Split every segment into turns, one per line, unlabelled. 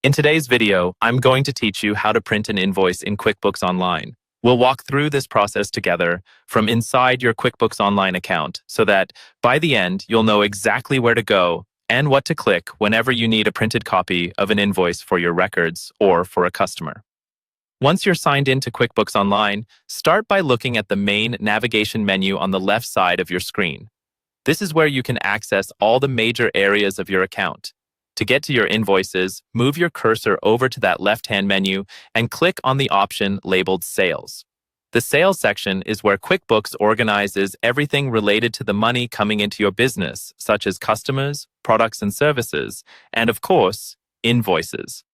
In today's video, I'm going to teach you how to print an invoice in QuickBooks Online. We'll walk through this process together from inside your QuickBooks Online account so that by the end, you'll know exactly where to go and what to click whenever you need a printed copy of an invoice for your records or for a customer. Once you're signed into QuickBooks Online, start by looking at the main navigation menu on the left side of your screen. This is where you can access all the major areas of your account. To get to your invoices, move your cursor over to that left-hand menu and click on the option labeled Sales. The Sales section is where QuickBooks organizes everything related to the money coming into your business, such as customers, products and services, and of course, invoices.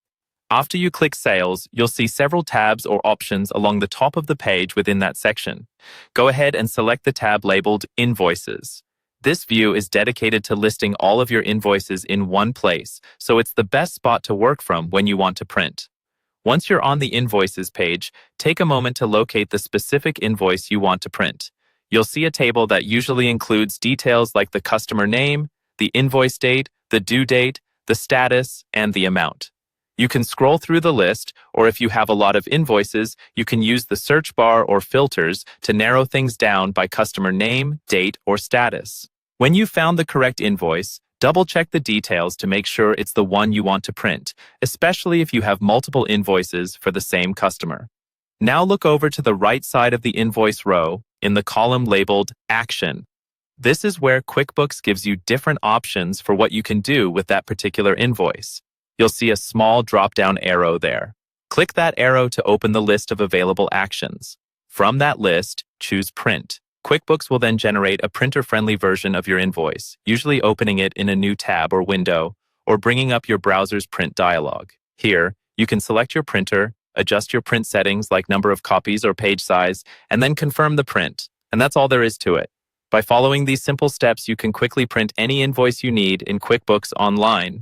After you click Sales, you'll see several tabs or options along the top of the page within that section. Go ahead and select the tab labeled Invoices. This view is dedicated to listing all of your invoices in one place, so it's the best spot to work from when you want to print. Once you're on the Invoices page, take a moment to locate the specific invoice you want to print. You'll see a table that usually includes details like the customer name, the invoice date, the due date, the status, and the amount. You can scroll through the list, or if you have a lot of invoices, you can use the search bar or filters to narrow things down by customer name, date, or status. When you've found the correct invoice, double-check the details to make sure it's the one you want to print, especially if you have multiple invoices for the same customer. Now look over to the right side of the invoice row in the column labeled Action. This is where QuickBooks gives you different options for what you can do with that particular invoice. You'll see a small drop-down arrow there. Click that arrow to open the list of available actions. From that list, choose Print. QuickBooks will then generate a printer-friendly version of your invoice, usually opening it in a new tab or window, or bringing up your browser's print dialog. Here, you can select your printer, adjust your print settings like number of copies or page size, and then confirm the print. And that's all there is to it. By following these simple steps, you can quickly print any invoice you need in QuickBooks Online.